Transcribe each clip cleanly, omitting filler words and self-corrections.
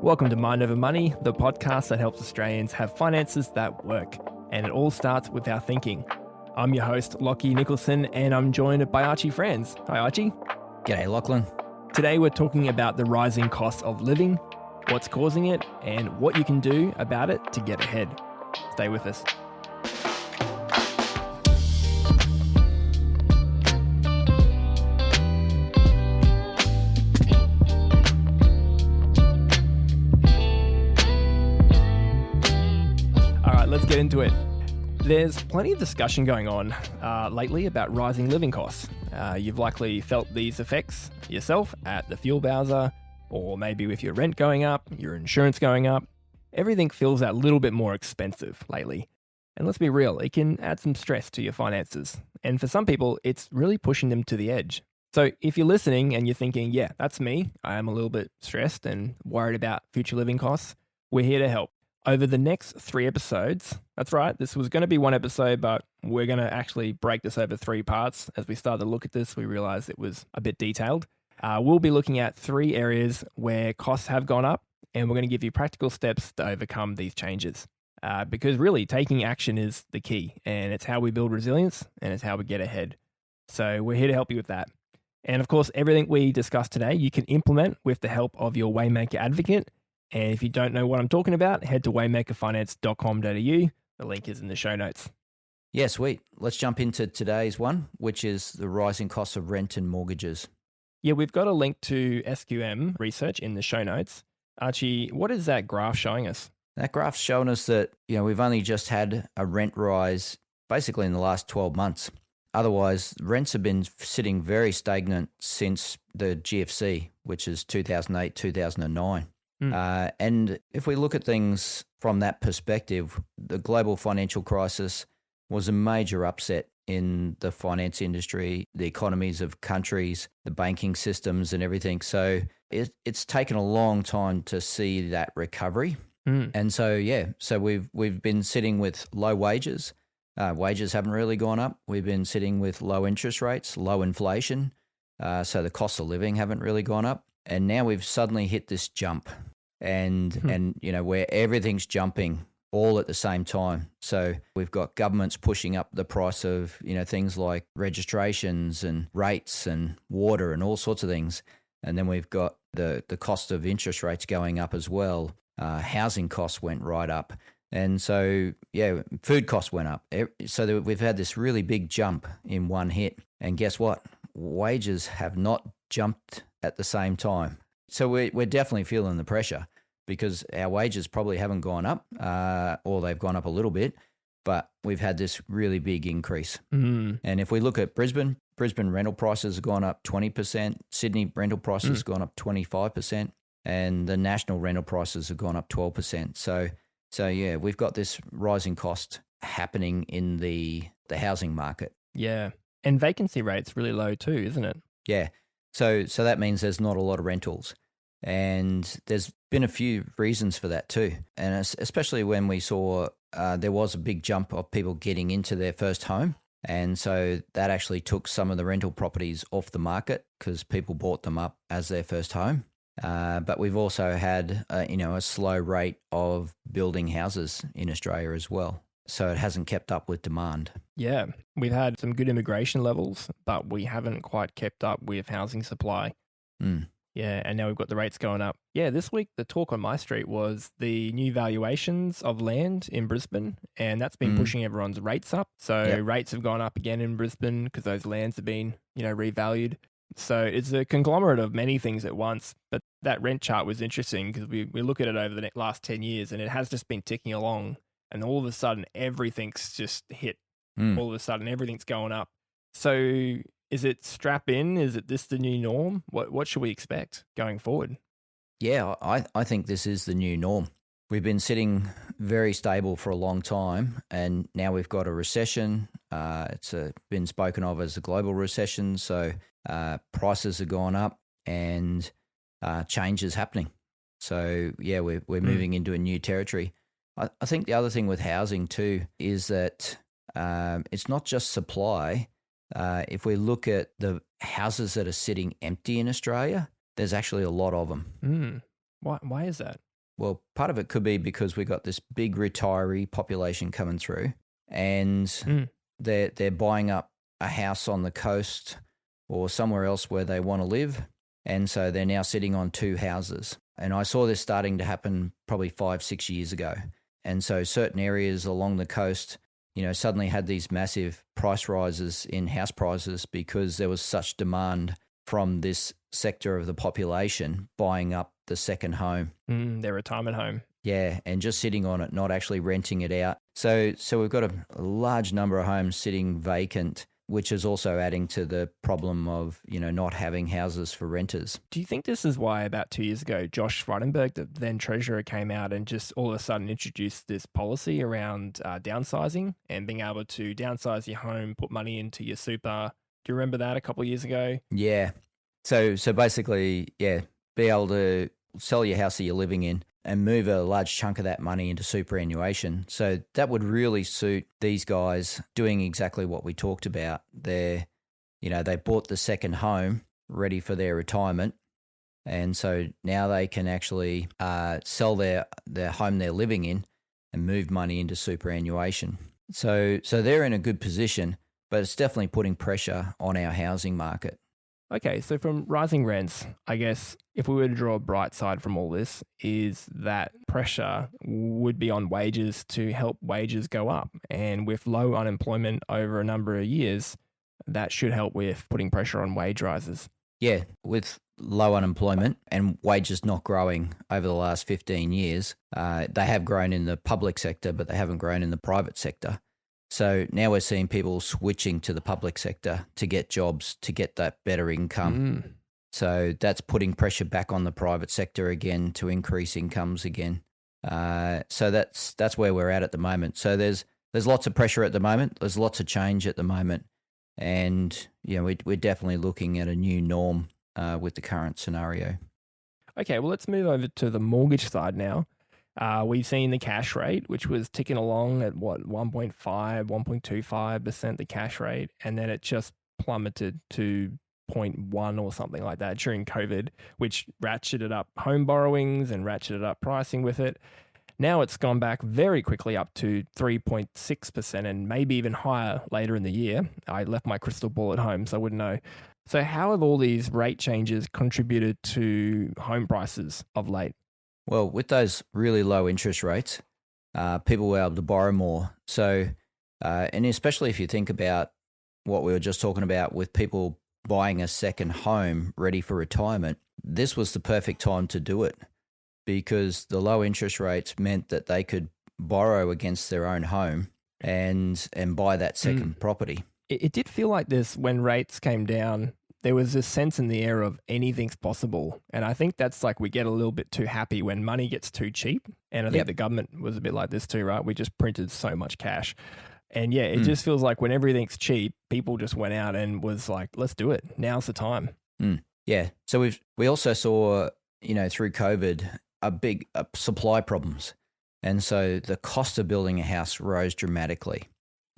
Welcome to Mind Over Money, the podcast that helps Australians have finances that work. And it all starts with our thinking. I'm your host, Lachy Nicolson, and I'm joined by Archie Franz. Hi, Archie. G'day, Lachlan. Today we're talking about the rising cost of living, what's causing it, and what you can do about it to get ahead. Stay with us. Let's get into it. There's plenty of discussion going on lately about rising living costs. You've likely felt these effects yourself at the fuel bowser, or maybe with your rent going up, your insurance going up. Everything feels that little bit more expensive lately. And let's be real, it can add some stress to your finances. And for some people, it's really pushing them to the edge. So if you're listening and you're thinking, yeah, that's me, I am a little bit stressed and worried about future living costs, we're here to help. Over the next 3 episodes, that's right, this was going to be 1 episode, but we're going to actually break this over 3 parts. As we started to look at this, we realized it was a bit detailed. We'll be looking at 3 areas where costs have gone up, and we're going to give you practical steps to overcome these changes. Because really, taking action is the key, and it's how we build resilience, and it's how we get ahead. So we're here to help you with that. And of course, everything we discussed today, you can implement with the help of your Waymaker advocate. And if you don't know what I'm talking about, head to waymakerfinance.com.au. The link is in the show notes. Yeah, sweet. Let's jump into today's one, which is the rising costs of rent and mortgages. Yeah, we've got a link to SQM research in the show notes. Archie, what is that graph showing us? That graph's showing us that, we've only just had a rent rise basically in the last 12 months. Otherwise, rents have been sitting very stagnant since the GFC, which is 2008, 2009. And if we look at things from that perspective, the global financial crisis was a major upset in the finance industry, the economies of countries, the banking systems and everything. So it's taken a long time to see that recovery. And so, we've been sitting with low wages. Wages haven't really gone up. We've been sitting with low interest rates, low inflation. So the costs of living haven't really gone up. And now we've suddenly hit this jump and where everything's jumping all at the same time. So we've got governments pushing up the price of, things like registrations and rates and water and all sorts of things. And then we've got the cost of interest rates going up as well. Housing costs went right up. And so, food costs went up. So we've had this really big jump in one hit. And guess what? Wages have not jumped at the same time. So we're definitely feeling the pressure because our wages probably haven't gone up or they've gone up a little bit, but we've had this really big increase. And if we look at Brisbane rental prices have gone up 20%, Sydney rental prices have gone up 25%, and the national rental prices have gone up 12%. So we've got this rising cost happening in the housing market. Yeah. And vacancy rate's really low too, isn't it? Yeah. So that means there's not a lot of rentals. And there's been a few reasons for that too. And especially when we saw there was a big jump of people getting into their first home. And so that actually took some of the rental properties off the market because people bought them up as their first home. But we've also had, a slow rate of building houses in Australia as well. So it hasn't kept up with demand. Yeah, we've had some good immigration levels, but we haven't quite kept up with housing supply. Yeah, and now we've got the rates going up. Yeah, this week the talk on my street was the new valuations of land in Brisbane, and that's been pushing everyone's rates up. So rates have gone up again in Brisbane because those lands have been, revalued. So it's a conglomerate of many things at once. But that rent chart was interesting because we look at it over the last 10 years and it has just been ticking along. And all of a sudden, everything's just hit. All of a sudden, everything's going up. So is it strap in? Is it this the new norm? What should we expect going forward? Yeah, I think this is the new norm. We've been sitting very stable for a long time, and now we've got a recession. It's been spoken of as a global recession, so prices have gone up and change is happening. So, we're moving into a new territory. I think the other thing with housing too is that it's not just supply. If we look at the houses that are sitting empty in Australia, there's actually a lot of them. Why is that? Well, part of it could be because we got this big retiree population coming through, and they're buying up a house on the coast or somewhere else where they want to live, and so they're now sitting on two houses. And I saw this starting to happen probably 5-6 years ago. And so certain areas along the coast, suddenly had these massive price rises in house prices because there was such demand from this sector of the population buying up the second home. Their retirement home. Yeah, and just sitting on it, not actually renting it out. So we've got a large number of homes sitting vacant, which is also adding to the problem of, not having houses for renters. Do you think this is why about 2 years ago, Josh Frydenberg, the then treasurer, came out and just all of a sudden introduced this policy around downsizing and being able to downsize your home, put money into your super? Do you remember that a couple of years ago? Yeah. So basically, be able to sell your house that you're living in and move a large chunk of that money into superannuation. So that would really suit these guys doing exactly what we talked about. They bought the second home ready for their retirement. And so now they can actually sell their home they're living in and move money into superannuation. So they're in a good position, but it's definitely putting pressure on our housing market. Okay, so from rising rents, I guess if we were to draw a bright side from all this, is that pressure would be on wages to help wages go up. And with low unemployment over a number of years, that should help with putting pressure on wage rises. Yeah, with low unemployment and wages not growing over the last 15 years, they have grown in the public sector, but they haven't grown in the private sector. So now we're seeing people switching to the public sector to get jobs, to get that better income. So that's putting pressure back on the private sector again to increase incomes again. So that's where we're at the moment. So there's lots of pressure at the moment. There's lots of change at the moment. And we're definitely looking at a new norm with the current scenario. Okay, well, let's move over to the mortgage side now. We've seen the cash rate, which was ticking along at 1.5, 1.25%, the cash rate, and then it just plummeted to 0.1 or something like that during COVID, which ratcheted up home borrowings and ratcheted up pricing with it. Now it's gone back very quickly up to 3.6% and maybe even higher later in the year. I left my crystal ball at home, so I wouldn't know. So how have all these rate changes contributed to home prices of late? Well, with those really low interest rates, people were able to borrow more. So, and especially if you think about what we were just talking about with people buying a second home ready for retirement, this was the perfect time to do it because the low interest rates meant that they could borrow against their own home and buy that second property. It did feel like this when rates came down. There was this sense in the air of anything's possible. And I think that's like we get a little bit too happy when money gets too cheap. And I think the government was a bit like this too, right? We just printed so much cash. And yeah, it just feels like when everything's cheap, people just went out and was like, let's do it. Now's the time. Yeah. So we also saw, through COVID, big supply problems. And so the cost of building a house rose dramatically.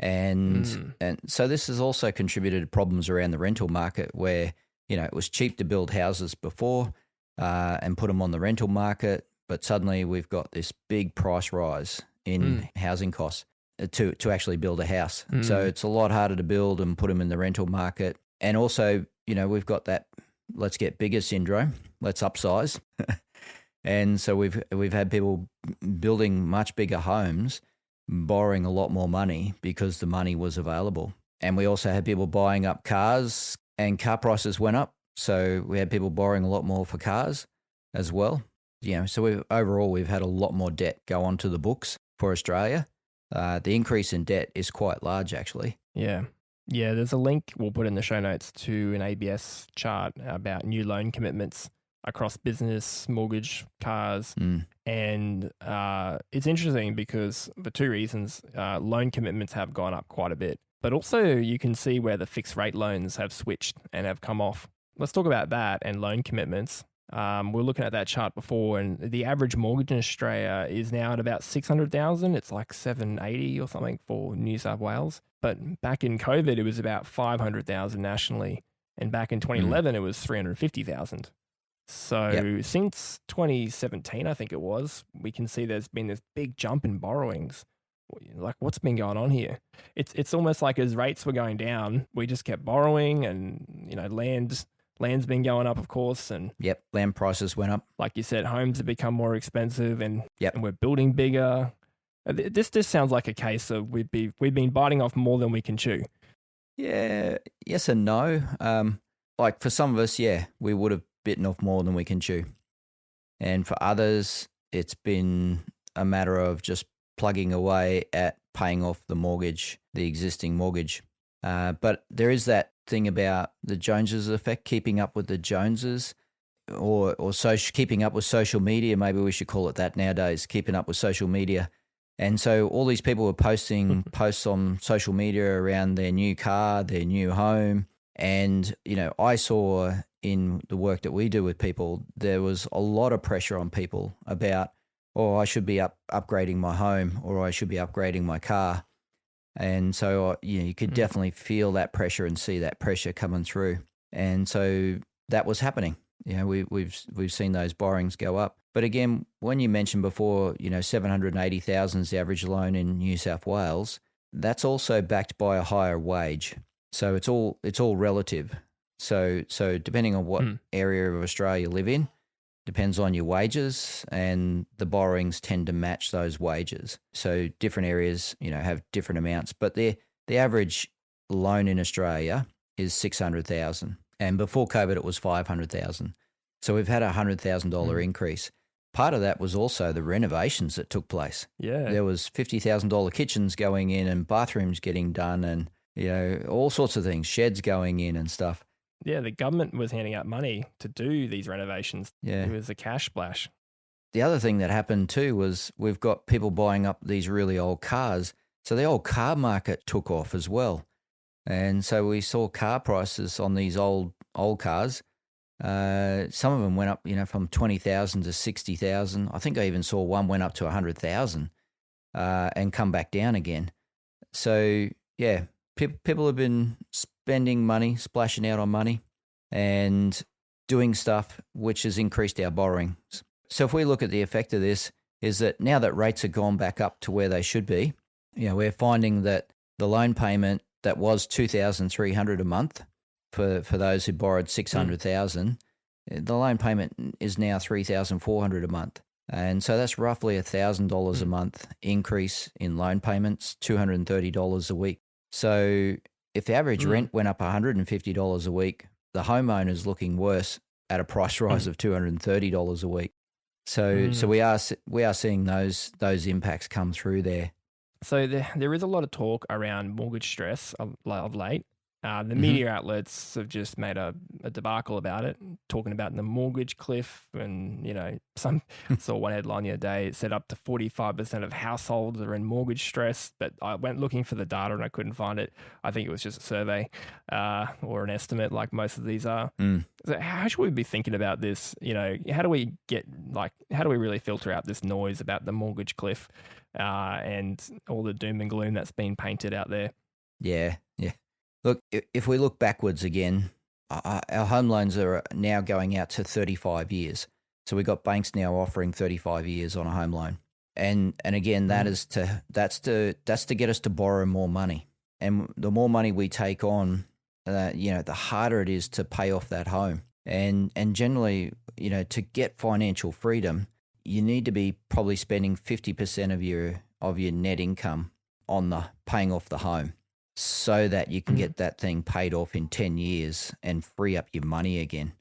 And so this has also contributed to problems around the rental market where, it was cheap to build houses before and put them on the rental market, but suddenly we've got this big price rise in housing costs to actually build a house. So it's a lot harder to build and put them in the rental market. And also, we've got that let's get bigger syndrome, let's upsize. And so we've had people building much bigger homes, borrowing a lot more money because the money was available. And we also had people buying up cars and car prices went up. So we had people borrowing a lot more for cars as well. So we've had a lot more debt go onto the books for Australia. The increase in debt is quite large, actually. Yeah, there's a link we'll put in the show notes to an ABS chart about new loan commitments across business, mortgage, cars. And it's interesting because for two reasons, loan commitments have gone up quite a bit, but also you can see where the fixed rate loans have switched and have come off. Let's talk about that and loan commitments. We're looking at that chart before, and the average mortgage in Australia is now at about 600,000. It's like 780 or something for New South Wales. But back in COVID, it was about 500,000 nationally. And back in 2011, it was 350,000. So since 2017, I think it was, we can see there's been this big jump in borrowings. Like, what's been going on here? It's almost like as rates were going down, we just kept borrowing, and land's been going up, of course, and land prices went up. like you said, homes have become more expensive, and we're building bigger. This sounds like a case of we've been biting off more than we can chew. Yeah, yes and no. Like for some of us, we would have bitten off more than we can chew. And for others, it's been a matter of just plugging away at paying off the existing mortgage. But there is that thing about the Joneses effect, keeping up with the Joneses, or keeping up with social media. Maybe we should call it that nowadays, keeping up with social media. And so all these people were posting posts on social media around their new car, their new home. And, I saw in the work that we do with people, there was a lot of pressure on people about, I should be upgrading my home, or I should be upgrading my car. And so, you could definitely feel that pressure and see that pressure coming through. And so that was happening. We've seen those borrowings go up. But again, when you mentioned before, 780,000 is the average loan in New South Wales, that's also backed by a higher wage. So it's all relative. So depending on what area of Australia you live in, depends on your wages, and the borrowings tend to match those wages. So different areas, have different amounts, but the average loan in Australia is 600,000, and before COVID it was 500,000. So we've had a $100,000 increase. Part of that was also the renovations that took place. Yeah, there was $50,000 kitchens going in and bathrooms getting done, and all sorts of things, sheds going in and stuff. Yeah, the government was handing out money to do these renovations. Yeah. It was a cash splash. The other thing that happened too was we've got people buying up these really old cars. So the old car market took off as well. And so we saw car prices on these old cars. Some of them went up, from 20,000 to 60,000. I think I even saw one went up to 100,000 and come back down again. So, people have been spending money, splashing out on money, and doing stuff which has increased our borrowings. So if we look at the effect of this, is that now that rates have gone back up to where they should be, we're finding that the loan payment that was $2,300 a month for those who borrowed $600,000, the loan payment is now $3,400 a month. And so that's roughly $1,000 a month increase in loan payments, $230 a week. So if the average rent went up $150 a week, the homeowner's looking worse at a price rise of $230 a week. So we are seeing those impacts come through there. So there is a lot of talk around mortgage stress of late. The media outlets have just made a debacle about it, talking about the mortgage cliff, and some saw one headline the other day. It said up to 45% of households are in mortgage stress, but I went looking for the data and I couldn't find it. I think it was just a survey or an estimate, like most of these are. So how should we be thinking about this? How do we really filter out this noise about the mortgage cliff and all the doom and gloom that's been painted out there? Yeah. Look, if we look backwards again, our home loans are now going out to 35 years. So we've got banks now offering 35 years on a home loan. And again, that's to get us to borrow more money. And the more money we take on, the harder it is to pay off that home. And generally, to get financial freedom, you need to be probably spending 50% of your net income on the paying off the home, so that you can get that thing paid off in 10 years and free up your money again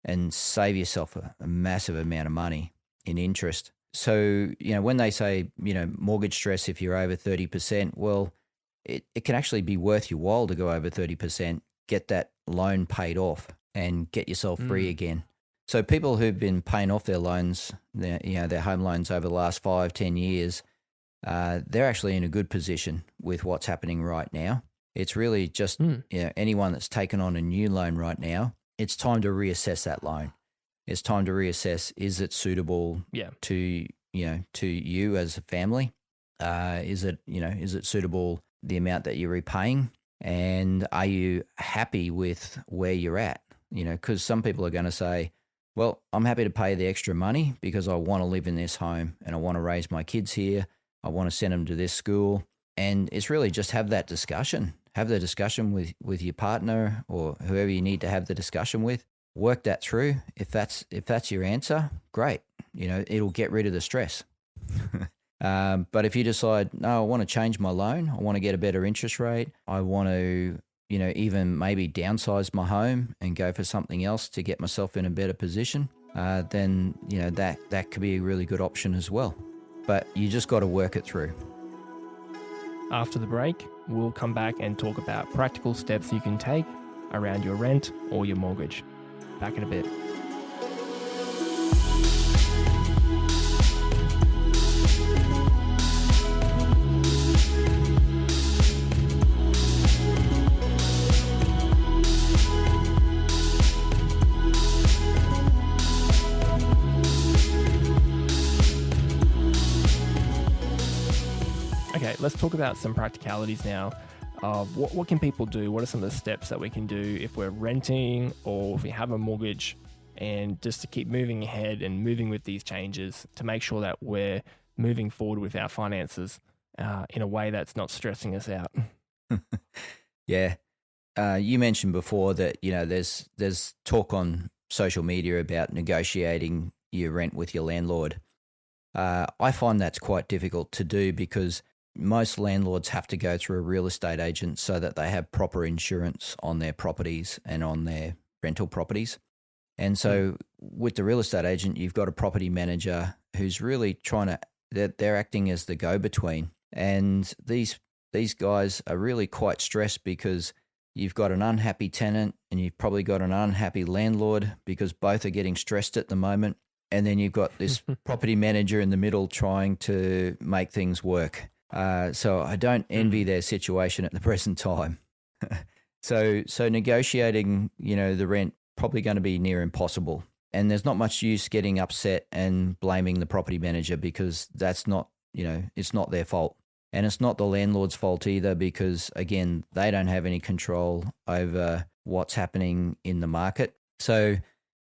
and save yourself a massive amount of money in interest. So, when they say, mortgage stress, if you're over 30%, well, it can actually be worth your while to go over 30%, get that loan paid off and get yourself free again. So people who've been paying off their loans, their home loans over the last 5-10 years, they're actually in a good position with what's happening right now. It's really just anyone that's taken on a new loan right now, it's time to reassess that loan. It's time to reassess, is it suitable to you as a family? Is it suitable, the amount that you're repaying? And are you happy with where you're at? Because some people are going to say, Well, I'm happy to pay the extra money because I want to live in this home and I want to raise my kids here. I want to send them to this school. And it's really just have that discussion. Have the discussion with your partner or whoever you need to have the discussion with. Work that through. If that's your answer, great. It'll get rid of the stress. But if you decide, no, I want to change my loan, I want to get a better interest rate, I want to, even maybe downsize my home and go for something else to get myself in a better position, then, that could be a really good option as well. But you just got to work it through. After the break, we'll come back and talk about practical steps you can take around your rent or your mortgage. Back in a bit. Okay, let's talk about some practicalities now. What can people do? What are some of the steps that we can do if we're renting or if we have a mortgage, and just to keep moving ahead and moving with these changes to make sure that we're moving forward with our finances in a way that's not stressing us out? Yeah. You mentioned before that, there's talk on social media about negotiating your rent with your landlord. I find that's quite difficult to do because most landlords have to go through a real estate agent so that they have proper insurance on their properties and on their rental properties. And so with the real estate agent, you've got a property manager who's really they're acting as the go-between. And these guys are really quite stressed because you've got an unhappy tenant and you've probably got an unhappy landlord because both are getting stressed at the moment. And then you've got this property manager in the middle trying to make things work. So I don't envy their situation at the present time. So negotiating, the rent probably going to be near impossible. And there's not much use getting upset and blaming the property manager because that's not, it's not their fault. And it's not the landlord's fault either because, again, they don't have any control over what's happening in the market. So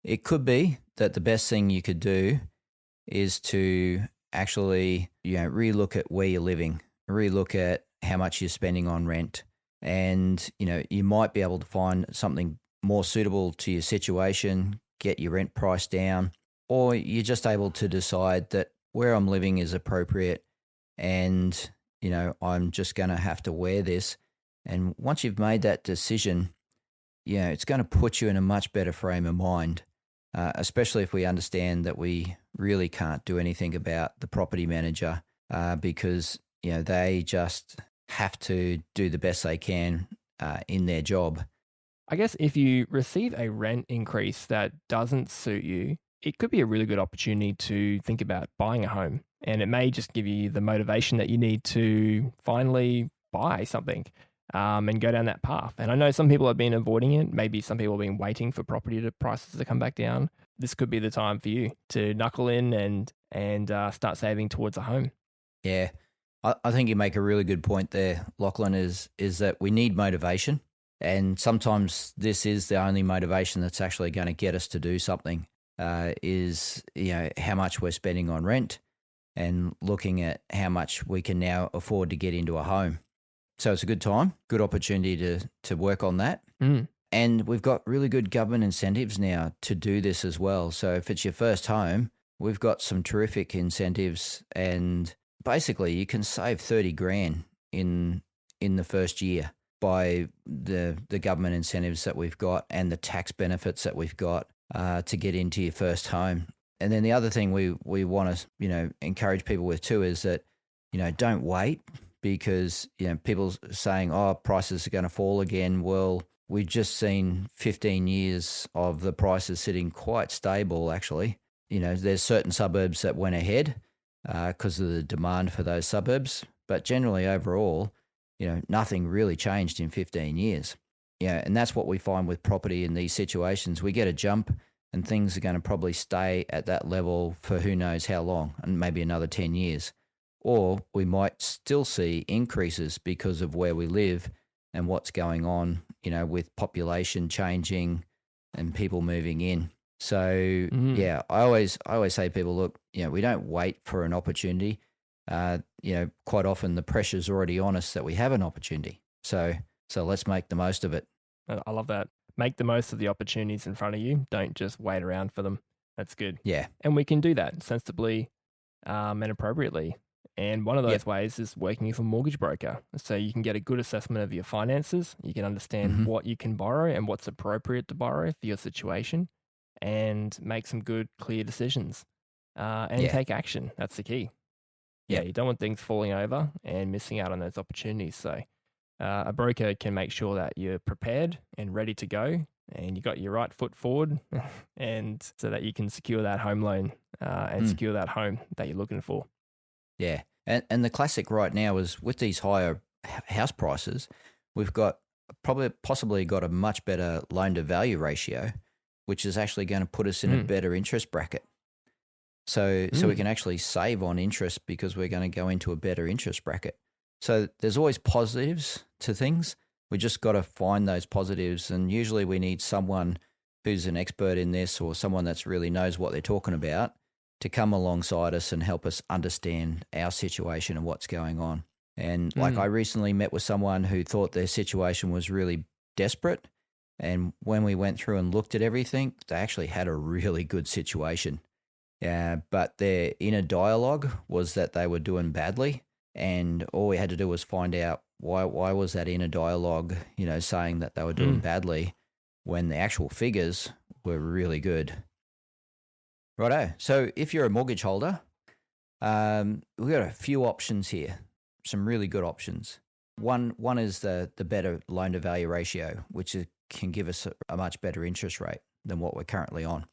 it could be that the best thing you could do is to actually, relook at where you're living, relook at how much you're spending on rent. And, you might be able to find something more suitable to your situation, get your rent price down, or you're just able to decide that where I'm living is appropriate and, I'm just going to have to wear this. And once you've made that decision, it's going to put you in a much better frame of mind. Especially if we understand that we really can't do anything about the property manager because, they just have to do the best they can in their job. I guess if you receive a rent increase that doesn't suit you, it could be a really good opportunity to think about buying a home. And it may just give you the motivation that you need to finally buy something. And go down that path. And I know some people have been avoiding it. Maybe some people have been waiting for property prices to come back down. This could be the time for you to knuckle in and start saving towards a home. Yeah, I think you make a really good point there, Lachlan, is that we need motivation. And sometimes this is the only motivation that's actually going to get us to do something, is how much we're spending on rent and looking at how much we can now afford to get into a home. So it's a good time, good opportunity to work on that. And we've got really good government incentives now to do this as well. So if it's your first home, we've got some terrific incentives, and basically you can save 30 grand in the first year by the government incentives that we've got and the tax benefits that we've got to get into your first home. And then the other thing we want to encourage people with too is that don't wait. Because people saying, prices are going to fall again. Well, we've just seen 15 years of the prices sitting quite stable, actually. There's certain suburbs that went ahead because of the demand for those suburbs. But generally, overall, nothing really changed in 15 years. And that's what we find with property in these situations. We get a jump and things are going to probably stay at that level for who knows how long, and maybe another 10 years. Or we might still see increases because of where we live and what's going on, with population changing and people moving in. So yeah, I always say to people, look, we don't wait for an opportunity. Quite often the pressure's already on us that we have an opportunity. So let's make the most of it. I love that. Make the most of the opportunities in front of you. Don't just wait around for them. That's good. Yeah. And we can do that sensibly and appropriately. And one of those ways is working with a mortgage broker. So you can get a good assessment of your finances. You can understand what you can borrow and what's appropriate to borrow for your situation, and make some good, clear decisions and take action. That's the key. Yeah, you don't want things falling over and missing out on those opportunities. So a broker can make sure that you're prepared and ready to go, and you got your right foot forward, and so that you can secure that home loan and secure that home that you're looking for. Yeah. And the classic right now is with these higher house prices, we've got possibly got a much better loan to value ratio, which is actually going to put us in a better interest bracket. So we can actually save on interest because we're going to go into a better interest bracket. So there's always positives to things. We just got to find those positives. And usually we need someone who's an expert in this, or someone that's really knows what they're talking about, to come alongside us and help us understand our situation and what's going on. And I recently met with someone who thought their situation was really desperate. And when we went through and looked at everything, they actually had a really good situation. But their inner dialogue was that they were doing badly. And all we had to do was find out why was that inner dialogue, saying that they were doing badly when the actual figures were really good. Righto. So if you're a mortgage holder, we've got a few options here, some really good options. One is the better loan to value ratio, which can give us a much better interest rate than what we're currently on.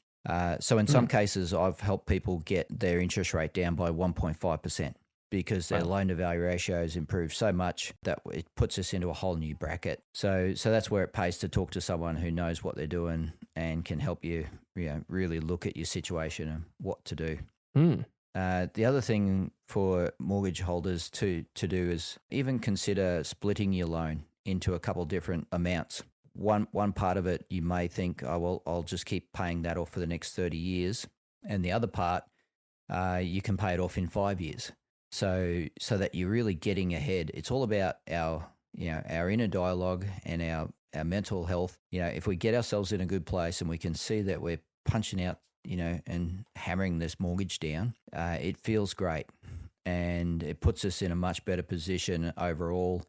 So in some cases, I've helped people get their interest rate down by 1.5% because their loan to value ratio has improved so much that it puts us into a whole new bracket. So that's where it pays to talk to someone who knows what they're doing and can help you, really look at your situation and what to do. The other thing for mortgage holders to do is even consider splitting your loan into a couple different amounts. One part of it, you may think, oh, well, I'll just keep paying that off for the next 30 years. And the other part, you can pay it off in 5 years. So that you're really getting ahead. It's all about our inner dialogue and our mental health. If we get ourselves in a good place and we can see that we're punching out, and hammering this mortgage down, it feels great. And it puts us in a much better position overall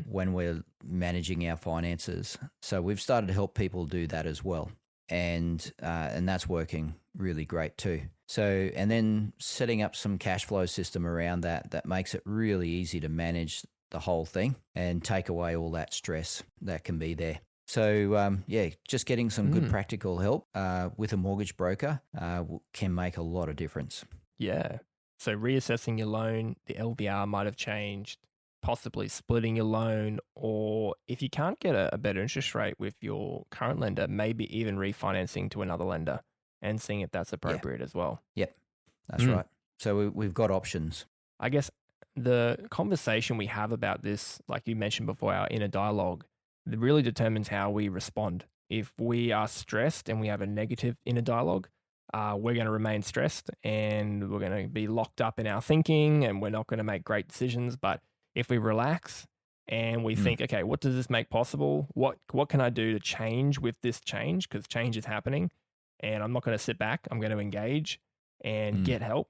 when we're managing our finances. So we've started to help people do that as well. And that's working really great too. So, and then setting up some cash flow system around that makes it really easy to manage the whole thing and take away all that stress that can be there. So, just getting some good practical help with a mortgage broker can make a lot of difference. Yeah. So reassessing your loan, the LVR might have changed, possibly splitting your loan, or if you can't get a better interest rate with your current lender, maybe even refinancing to another lender and seeing if that's appropriate as well. Yep, that's right. So we've got options. I guess the conversation we have about this, like you mentioned before, our inner dialogue, it really determines how we respond. If we are stressed and we have a negative inner dialogue, we're going to remain stressed and we're going to be locked up in our thinking and we're not going to make great decisions. But if we relax and we think, okay, what does this make possible? What can I do to change with this change? Because change is happening and I'm not going to sit back. I'm going to engage and get help.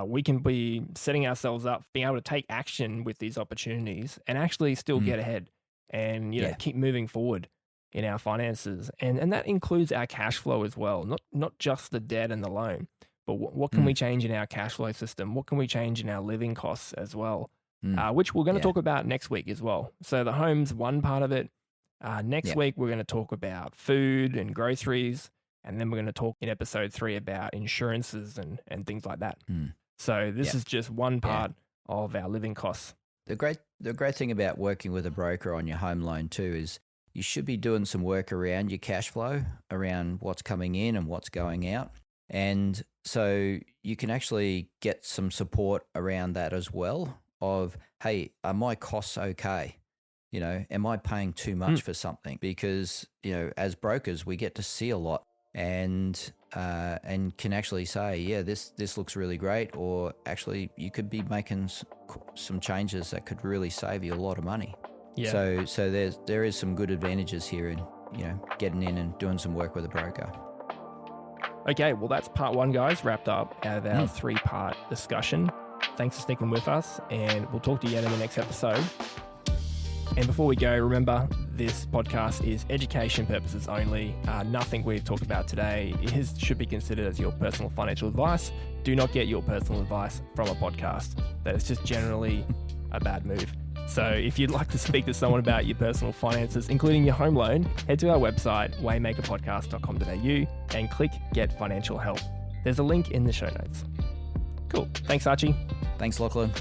We can be setting ourselves up, being able to take action with these opportunities and actually still get ahead and keep moving forward in our finances. And that includes our cash flow as well, not just the debt and the loan, but what can we change in our cash flow system? What can we change in our living costs as well? Which we're going to talk about next week as well. So the home's one part of it. Next week, we're going to talk about food and groceries. And then we're going to talk in episode 3 about insurances and things like that. So this is just one part of our living costs. The great thing about working with a broker on your home loan too is you should be doing some work around your cash flow, around what's coming in and what's going out. And so you can actually get some support around that as well of, hey, are my costs okay? Am I paying too much for something? Because, as brokers, we get to see a lot and can actually say, yeah, this looks really great, or actually you could be making some changes that could really save you a lot of money. Yeah. So there is some good advantages here in getting in and doing some work with a broker. Okay, well that's part 1, guys, wrapped up out of our 3-part discussion. Thanks for sticking with us, and we'll talk to you again in the next episode. And before we go, remember, this podcast is education purposes only. Nothing we've talked about today should be considered as your personal financial advice. Do not get your personal advice from a podcast. That is just generally a bad move. So if you'd like to speak to someone about your personal finances, including your home loan, head to our website, waymakerpodcast.com.au, and click Get Financial Help. There's a link in the show notes. Cool. Thanks, Archie. Thanks, Lachlan.